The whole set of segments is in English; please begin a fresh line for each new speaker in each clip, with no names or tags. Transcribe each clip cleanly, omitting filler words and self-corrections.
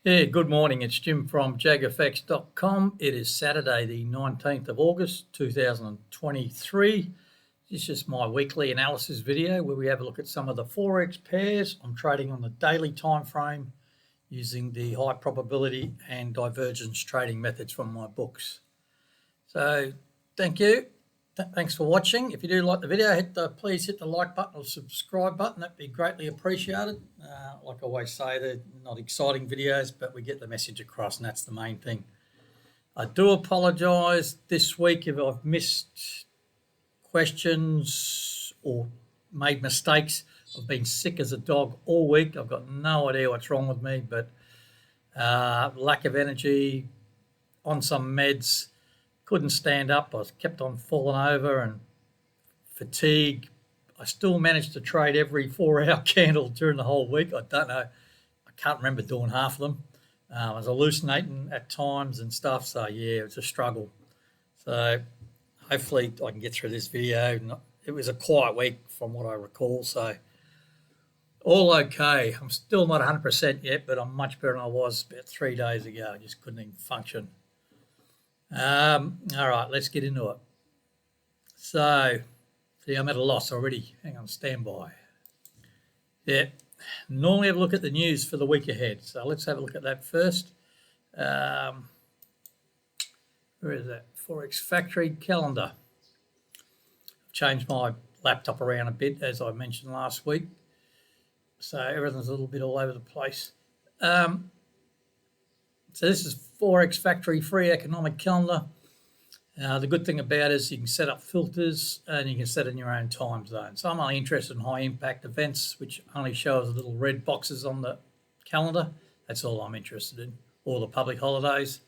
Yeah, good morning. It's Jim from JAGfx.com. It is Saturday, the 19th of August, 2023. This is just my weekly analysis video where we have a look at some of the Forex pairs. I'm trading on the daily time frame using the high probability and divergence trading methods from my books. So thank you. Thanks for watching. If you do like the video, please hit the like button or subscribe button. That'd be greatly appreciated. Like I always say, they're not exciting videos, but we get the message across, and that's the main thing. I do apologise this week if I've missed questions or made mistakes. I've been sick as a dog all week. I've got no idea what's wrong with me, but lack of energy, on some meds, couldn't stand up. I kept on falling over and fatigue. I still managed to trade every 4-hour candle during the whole week. I don't know. I can't remember doing half of them. I was hallucinating at times and stuff. So, yeah, it was a struggle. So hopefully I can get through this video. It was a quiet week from what I recall. So all okay. I'm still not 100% yet, but I'm much better than I was about 3 days ago. I just couldn't even function. All right, let's get into it. So, see, I'm at a loss already. Hang on, stand by. Yeah, normally have a look at the news for the week ahead. So let's have a look at that first. Where is that? Forex Factory calendar. I've changed my laptop around a bit, as I mentioned last week. So everything's a little bit all over the place. So this is Forex Factory free economic calendar. The good thing about it is you can set up filters and you can set in your own time zone. So I'm only interested in high impact events, which only shows the little red boxes on the calendar. That's all I'm interested in, all the public holidays.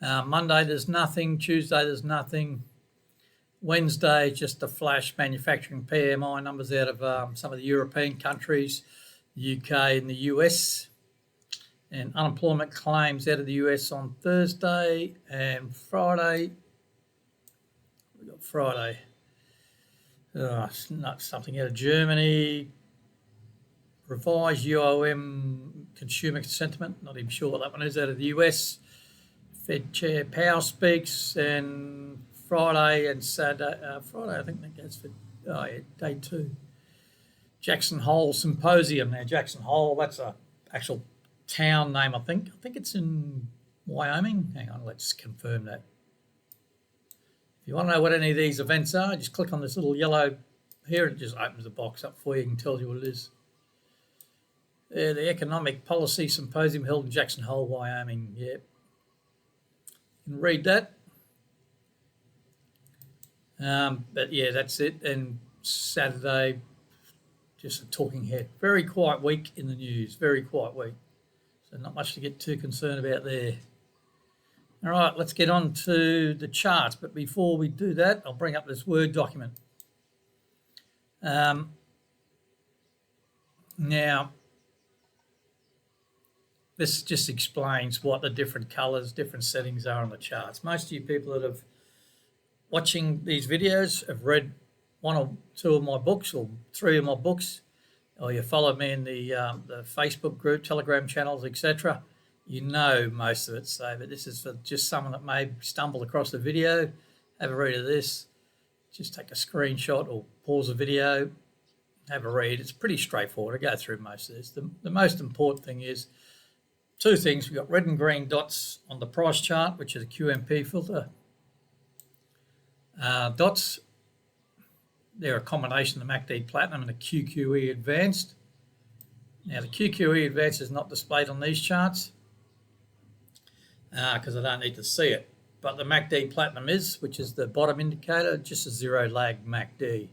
Monday there's nothing, Tuesday there's nothing. Wednesday just the flash manufacturing PMI numbers out of some of the European countries, the UK and the US. And unemployment claims out of the US on Thursday, and Friday, we got Friday, something out of Germany, revised UOM consumer sentiment, not even sure what that one is, out of the US, Fed Chair Powell speaks, and Friday and Saturday, Friday I think that goes for day 2, Jackson Hole Symposium. Now Jackson Hole, that's a actual town name, I think. I think it's in Wyoming. Hang on, let's confirm that. If you want to know what any of these events are, just click on this little yellow here and it just opens the box up for you and tells you what it is. The Economic Policy Symposium held in Jackson Hole, Wyoming. Yep. You can read that. But yeah, that's it. And Saturday, just a talking head. Very quiet week in the news. Very quiet week. So not much to get too concerned about there. All right, let's get on to the charts. But before we do that, I'll bring up this Word document. Now, this just explains what the different colours, different settings are on the charts. Most of you people that have watching these videos have read 1 or 2 of my books or 3 of my books, or you follow me in the Facebook group, Telegram channels, etc., you know most of it. So, but this is for just someone that may stumble across the video. Have a read of this. Just take a screenshot or pause the video, have a read. It's pretty straightforward. I go through most of this. The most important thing is 2 things. We've got red and green dots on the price chart, which is a QMP filter. Dots, they're a combination of the MACD Platinum and the QQE Advanced. Now, the QQE Advanced is not displayed on these charts because I don't need to see it. But the MACD Platinum is, which is the bottom indicator, just a zero lag MACD.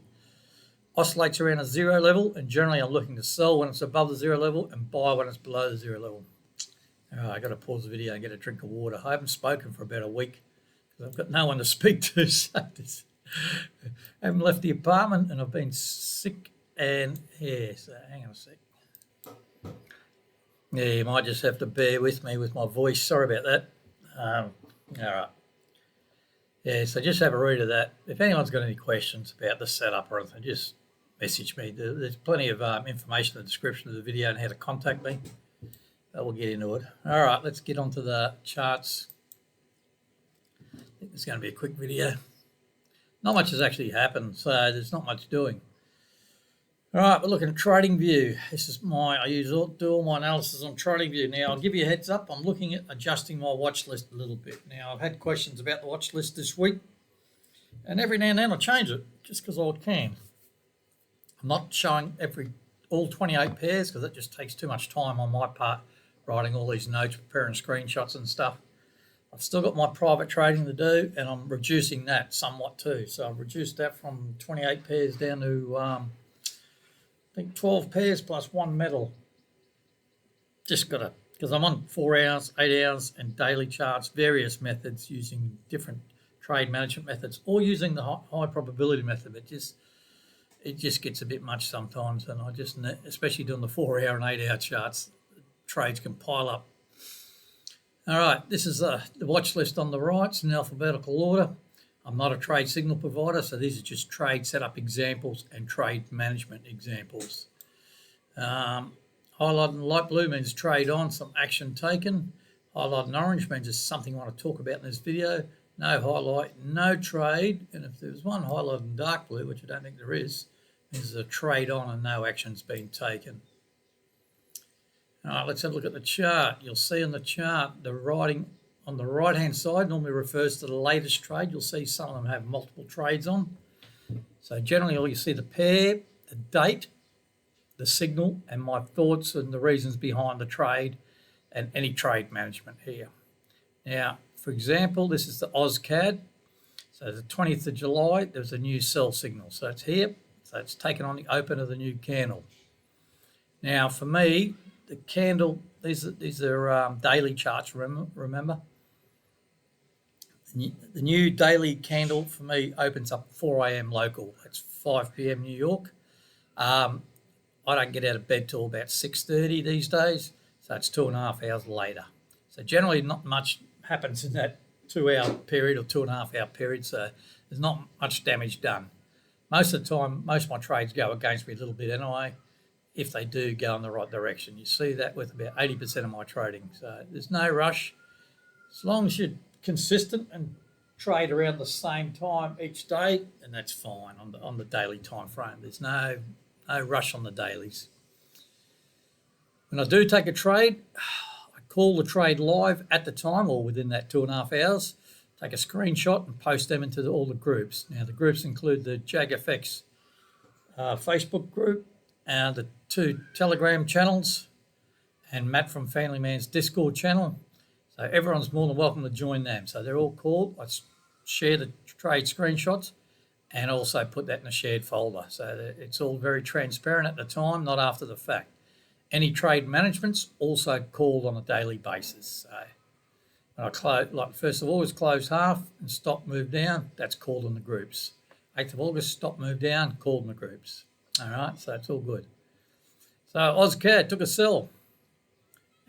Oscillates around a 0 level, and generally I'm looking to sell when it's above the 0 level and buy when it's below the 0 level. All right, I've got to pause the video and get a drink of water. I haven't spoken for about a week because I've got no one to speak to. So I haven't left the apartment and I've been sick and so hang on a sec. Yeah, you might just have to bear with me with my voice. Sorry about that. All right. Yeah, so just have a read of that. If anyone's got any questions about the setup or anything, just message me. There's plenty of information in the description of the video on how to contact me. but we'll get into it. All right, let's get onto the charts. I think it's going to be a quick video. Not much has actually happened, so there's not much doing. All right, we're looking at TradingView. This is do all my analysis on TradingView. Now, I'll give you a heads up. I'm looking at adjusting my watch list a little bit. Now, I've had questions about the watch list this week, and every now and then I change it just because I can. I'm not showing all 28 pairs because that just takes too much time on my part, writing all these notes, preparing screenshots and stuff. I've still got my private trading to do, and I'm reducing that somewhat too. So I've reduced that from 28 pairs down to I think 12 pairs plus one metal. Just got to, because I'm on 4 hours, 8 hours, and daily charts, various methods using different trade management methods, or using the high probability method. It just gets a bit much sometimes, and especially doing the 4 hour and 8 hour charts, trades can pile up. All right, this is the watch list on the right. It's in alphabetical order. I'm not a trade signal provider, so these are just trade setup examples and trade management examples. Highlighted in light blue means trade on, some action taken. Highlighted in orange means there's something I want to talk about in this video. No highlight, no trade. And if there's one highlighted in dark blue, which I don't think there is, means there's a trade on and no action's been taken. All right, let's have a look at the chart. You'll see on the chart, the writing on the right-hand side normally refers to the latest trade. You'll see some of them have multiple trades on. So generally, all you see the pair, the date, the signal, and my thoughts and the reasons behind the trade and any trade management here. Now, for example, this is the AusCAD. So the 20th of July, there's a new sell signal. So it's here. So it's taken on the open of the new candle. Now, for me, the candle, these are daily charts, remember? The new daily candle for me opens up 4 a.m. local. That's 5 p.m. New York. I don't get out of bed till about 6:30 these days, so it's 2.5 hours later. So generally not much happens in that 2 hour period or 2.5 hour period, so there's not much damage done. Most of the time, most of my trades go against me a little bit anyway, if they do go in the right direction. You see that with about 80% of my trading. So there's no rush. As long as you're consistent and trade around the same time each day, and that's fine on the daily time frame. There's no rush on the dailies. When I do take a trade, I call the trade live at the time or within that 2.5 hours, take a screenshot and post them into all the groups. Now the groups include the JAGfx Facebook group and the 2 Telegram channels and Matt from Family Man's Discord channel. So everyone's more than welcome to join them. So they're all called. I share the trade screenshots and also put that in a shared folder. So it's all very transparent at the time, not after the fact. Any trade management's also called on a daily basis. So when I close, like 1st of August, close half and stop, move down, that's called in the groups. 8th of August, stop, move down, called in the groups. All right, so it's all good. So AusCAD took a sell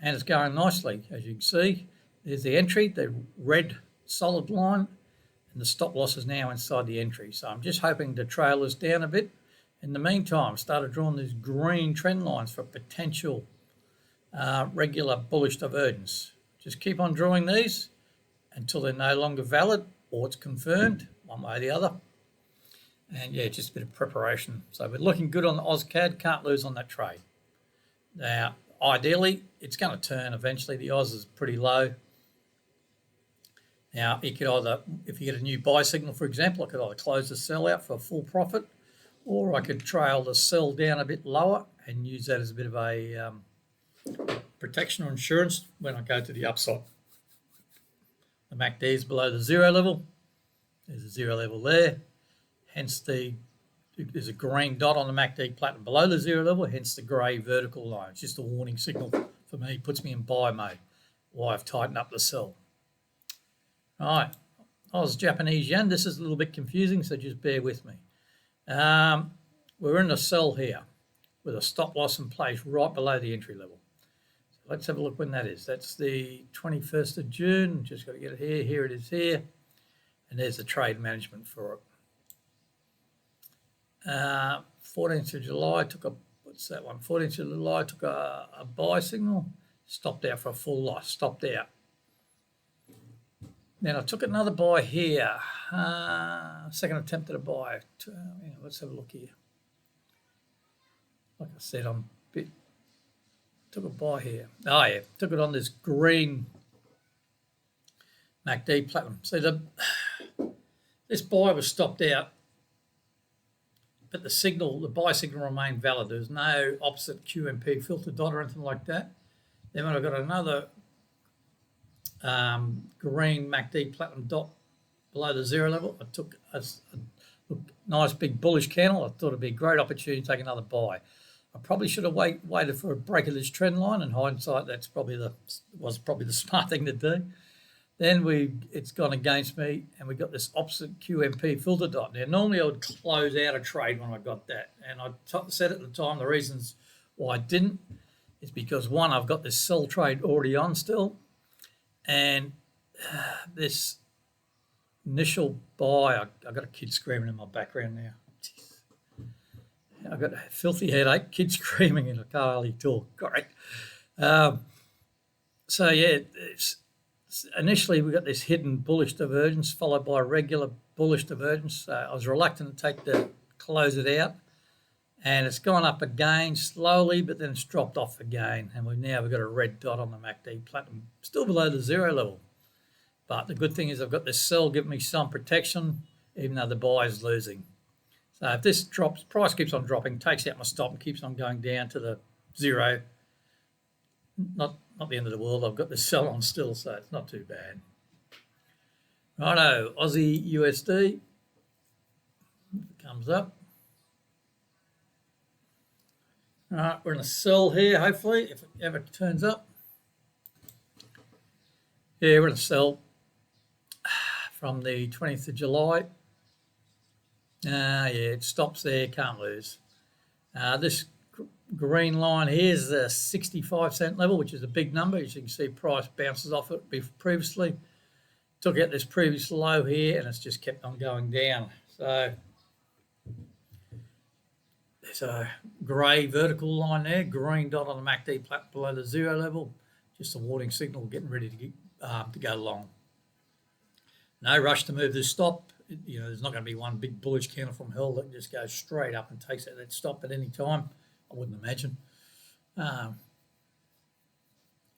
and it's going nicely, as you can see. There's the entry, the red solid line, and the stop loss is now inside the entry. So I'm just hoping to trail this down a bit. In the meantime, I started drawing these green trend lines for potential regular bullish divergence. Just keep on drawing these until they're no longer valid or it's confirmed, one way or the other. And yeah, just a bit of preparation. So we're looking good on the AusCAD, can't lose on that trade. Now, ideally, it's going to turn eventually. The Oz is pretty low. Now, you could either, if you get a new buy signal, for example, I could either close the sell out for a full profit, or I could trail the sell down a bit lower and use that as a bit of a protection or insurance when I go to the upside. The MACD is below the 0 level. There's a 0 level there. Hence there's a green dot on the MACD platinum below the 0 level, hence the grey vertical line. It's just a warning signal for me, puts me in buy mode while I've tightened up the sell. All right, Oz Japanese yen. This is a little bit confusing, so just bear with me. We're in the sell here with a stop loss in place right below the entry level. So let's have a look when that is. That's the 21st of June. Just got to get it here. Here it is here. And there's the trade management for it. 14th of July took a, what's that one? 14th of July took a buy signal. stopped out for a full loss, stopped out. Then I took another buy here, second attempt at a buy. Let's have a look here. Like I said, took a buy here. Oh yeah, took it on this green MACD platinum. See, this buy was stopped out, but the buy signal remained valid. There was no opposite QMP filter dot or anything like that. Then when I got another green MACD platinum dot below the zero level, I took a nice big bullish candle. I thought it'd be a great opportunity to take another buy. I probably should have waited for a break of this trend line. In hindsight, was probably the smart thing to do. Then it's gone against me, and we got this opposite QMP filter dot. Now, normally I would close out a trade when I got that, and I said at the time the reasons why I didn't is because, one, I've got this sell trade already on still, and this initial buy, I've got a kid screaming in my background now. I've got a filthy headache, kid screaming, and I can't hardly talk. Great. So, yeah, initially we got this hidden bullish divergence followed by a regular bullish divergence. I was reluctant to close it out, and it's gone up again slowly, but then it's dropped off again, and we've got a red dot on the MACD platinum, still below the zero level. But the good thing is I've got this sell giving me some protection, even though the buy is losing. So if this price keeps on dropping, takes out my stop and keeps on going down to the zero, not the end of the world. I've got this sell on still, so it's not too bad. Righto, Aussie USD comes up. All right, we're in a sell here, hopefully, if it ever turns up. Yeah, we're in a sell from the 20th of July. Yeah, it stops there, can't lose. This green line here is the 65-cent level, which is a big number. As you can see, price bounces off it previously. Took out this previous low here, and it's just kept on going down. So there's a grey vertical line there, green dot on the MACD plat below the zero level. Just a warning signal getting ready to go long. No rush to move this stop. There's not going to be one big bullish candle from hell that just goes straight up and takes out that stop at any time. I wouldn't imagine.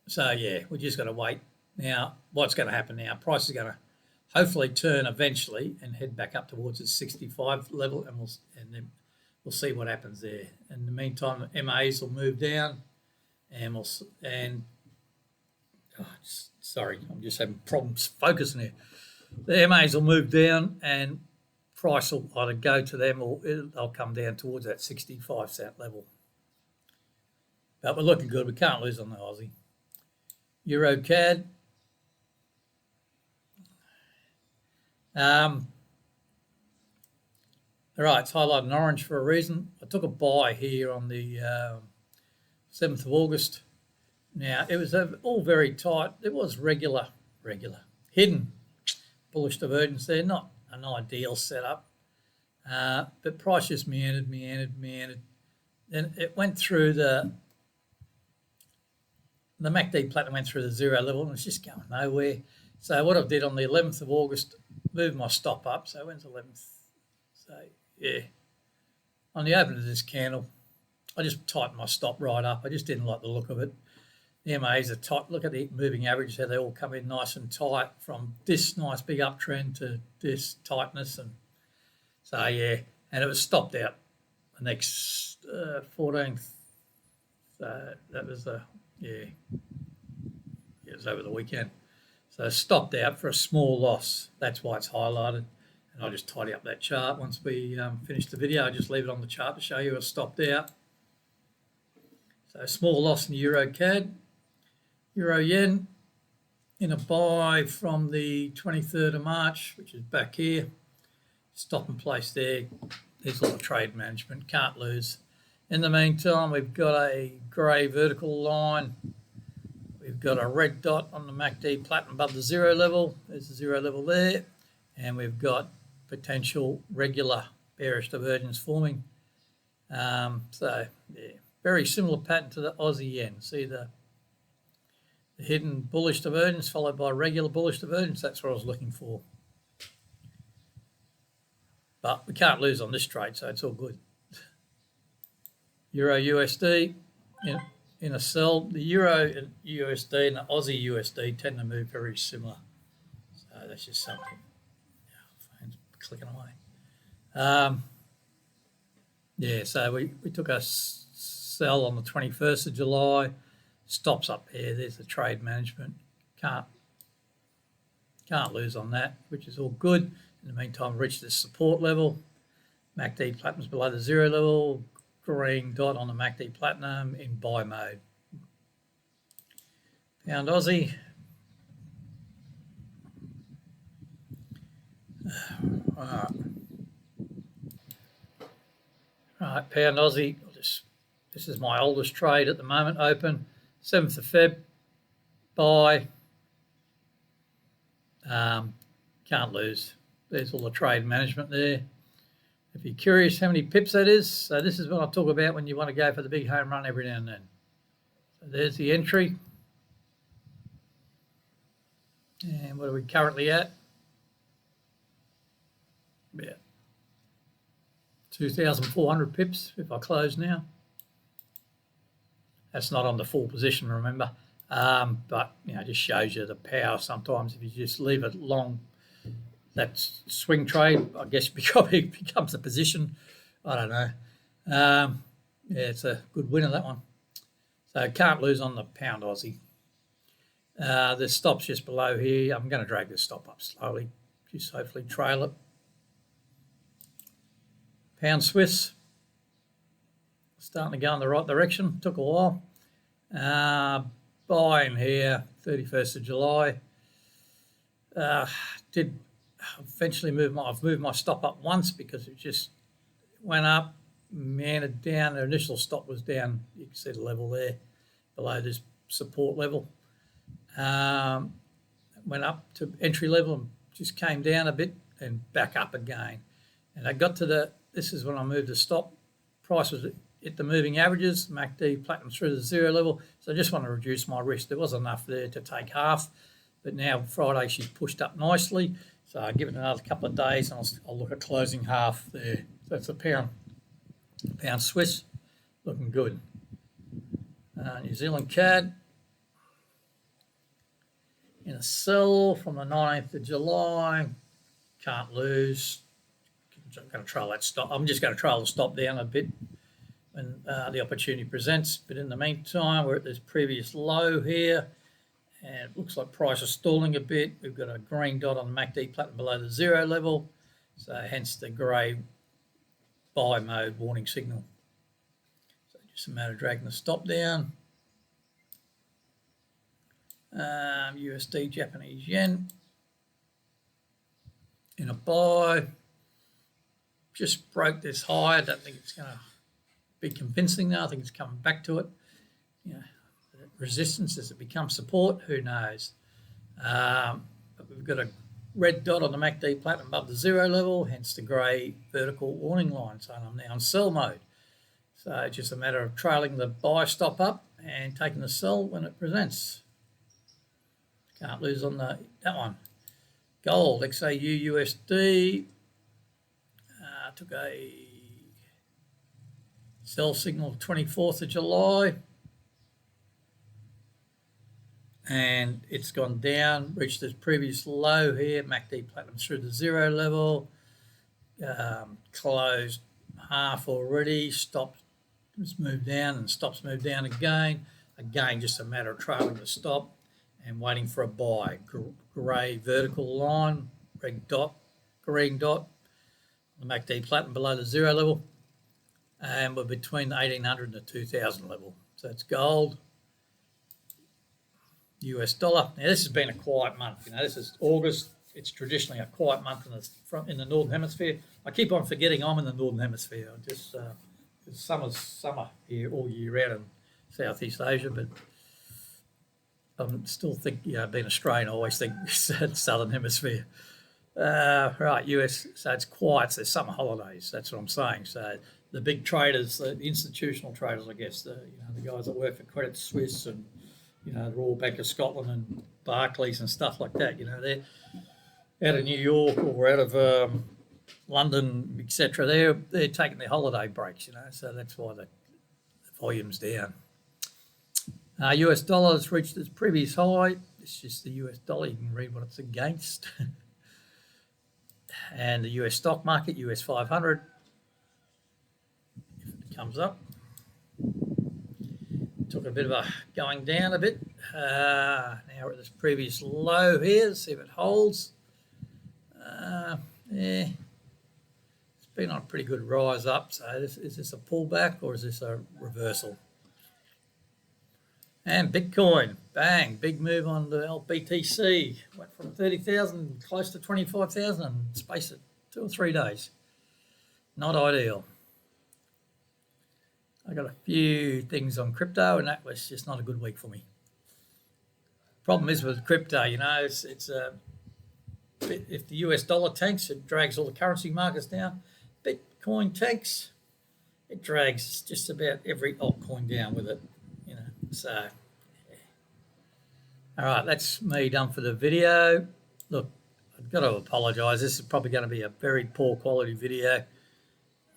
So, yeah, we just got to wait. Now, what's going to happen now? Price is going to hopefully turn eventually and head back up towards its 65 level, and then we'll see what happens there. In the meantime, the MAs will move down, sorry, I'm just having problems focusing here. The MAs will move down, and price will either go to them or they'll come down towards that 65-cent level. But we're looking good. We can't lose on the Aussie. Euro CAD. All right, it's highlighted in orange for a reason. I took a buy here on the 7th of August. Now, it was all very tight. It was regular, hidden bullish divergence there, not an ideal setup. But price just meandered. Then it went through the MACD platinum went through the zero level, and it's just going nowhere. So what I did on the 11th of August, moved my stop up. So when's the 11th? So, yeah. On the open of this candle, I just tightened my stop right up. I just didn't like the look of it. The MAs are tight. Look at the moving average, how they all come in nice and tight from this nice big uptrend to this tightness. And so, yeah, and it was stopped out the next 14th. So that was it was over the weekend. So stopped out for a small loss. That's why it's highlighted. And I'll just tidy up that chart once we finish the video. I'll just leave it on the chart to show you it stopped out. So small loss in Euro CAD. Euro Yen in a buy from the 23rd of March, which is back here. Stop and place there. There's a lot of trade management. Can't lose. In the meantime, we've got a grey vertical line. We've got a red dot on the MACD platinum above the zero level. There's the zero level there. And we've got potential regular bearish divergence forming. So, yeah, very similar pattern to the Aussie Yen. See the The hidden bullish divergence followed by regular bullish divergence. That's what I was looking for. But we can't lose on this trade, so it's all good. Euro USD in a sell. The Euro and USD and the Aussie USD tend to move very similar. So that's just something. Phone's clicking away. Yeah, so we took a sell on the 21st of July. Stops up there. There's the trade management. Can't lose on that, which is all good. In the meantime, reached this support level. MACD Platinum's below the 0 level. Green dot on the MACD Platinum in buy mode. Pound Aussie. All right, Pound Aussie. This is my oldest trade at the moment, open. 7th of Feb, buy. Can't lose. There's all the trade management there. If you're curious how many pips that is, so this is what I talk about when you want to go for the big home run every now and then. So there's the entry. And what are we currently at? Yeah. 2,400 pips if I close now. That's not on the full position, remember. But, just shows you the power sometimes if you just leave it long. That swing trade, I guess, becomes a position. I don't know. Yeah, it's a good winner, that one. So can't lose on the Pound Aussie. The stop's just below here. I'm going to drag this stop up slowly, just hopefully trail it. Pound Swiss, starting to go in the right direction. Took a while. Buying here, 31st of July. Did eventually I've moved my stop up once because it just went up, meandered down. The initial stop was down, you can see the level there, below this support level. Went up to entry level and just came down a bit and back up again. And I got to this is when I moved the stop. Price was at the moving averages, MACD Platinum through the 0 level. So I just want to reduce my risk. There was enough there to take half, but now Friday she's pushed up nicely. So I'll give it another couple of days and I'll look at closing half there. So that's the pound Swiss, looking good. New Zealand CAD in a sell from the 19th of July. Can't lose. I'm going to trail that stop. I'm just going to trail the stop down a bit when the opportunity presents. But in the meantime, we're at this previous low here. And it looks like price is stalling a bit. We've got a green dot on the MACD Platinum below the 0 level. So hence the grey buy mode warning signal. So just a matter of dragging the stop down. USD Japanese yen in a buy. Just broke this high. I don't think it's going to be convincing now. I think it's coming back to it. Resistance as it becomes support, who knows? But we've got a red dot on the MACD Platinum above the 0 level, hence the grey vertical warning line. So I'm now in sell mode. So it's just a matter of trailing the buy stop up and taking the sell when it presents. Can't lose on that one. Gold, XAU USD. Took a sell signal 24th of July. And it's gone down, reached this previous low here, MACD Platinum through the 0 level, closed half already, stops moved down and stops moved down again. Again, just a matter of trailing the stop and waiting for a buy. Grey vertical line, red dot, green dot, the MACD Platinum below the 0 level, and we're between the 1800 and the 2000 level. So it's gold. US dollar. Now this has been a quiet month. This is August. It's traditionally a quiet month in the Northern Hemisphere. I keep on forgetting I'm in the Northern Hemisphere. Just summer's summer here all year round in Southeast Asia, but I still think, being Australian, I always think Southern Hemisphere. Right, US. So it's quiet. So summer holidays. That's what I'm saying. So the big traders, the institutional traders, I guess, the guys that work for Credit Suisse and you know, the Royal Bank of Scotland and Barclays and stuff like that. You know, they're out of New York or out of London, etc. They're taking their holiday breaks. You know, so that's why the volume's down. US dollar has reached its previous high. It's just the US dollar. You can read what it's against. And the US stock market, US 500, if it comes up. Took a bit of a going down a bit. Now we're at this previous low here. See if it holds. Yeah, it's been on a pretty good rise up. So is this a pullback or is this a reversal? And Bitcoin, bang, big move on the LBTC. Went from 30,000 close to 25,000 in space of 2 or 3 days. Not ideal. I got a few things on crypto, and that was just not a good week for me. Problem is with crypto, you know, it's if the US dollar tanks, it drags all the currency markets down. Bitcoin tanks, it drags just about every altcoin down with it, you know. So, yeah. All right, that's me done for the video. Look, I've got to apologise. This is probably going to be a very poor quality video.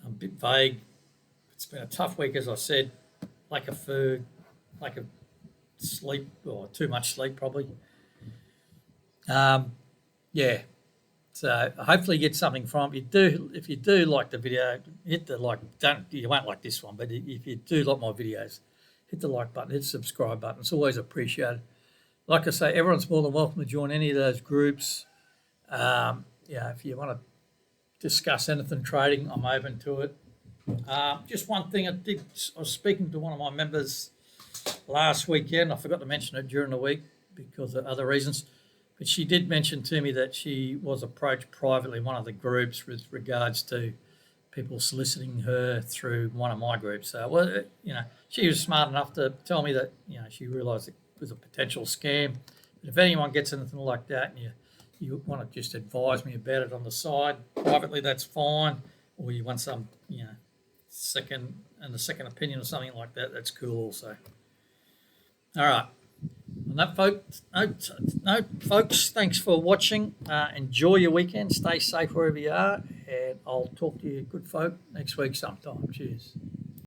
I'm a bit vague. It's been a tough week, as I said. Lack of food, lack of sleep, or too much sleep probably. Yeah. So hopefully you get something from it. If you do like the video, hit the like. You won't like this one, but if you do like my videos, hit the like button, hit the subscribe button. It's always appreciated. Like I say, everyone's more than welcome to join any of those groups. Yeah, if you want to discuss anything trading, I'm open to it. Just one thing I was speaking to one of my members last weekend. I forgot to mention it during the week because of other reasons. But she did mention to me that she was approached privately in one of the groups with regards to people soliciting her through one of my groups. So, well, you know, she was smart enough to tell me that, you know, she realised it was a potential scam. But if anyone gets anything like that and you want to just advise me about it on the side privately, that's fine. Or you want some, you know, second opinion or something like that, that's cool also. All right. On that, folks, thanks for watching. Enjoy your weekend. Stay safe wherever you are. And I'll talk to you good folk next week sometime. Cheers.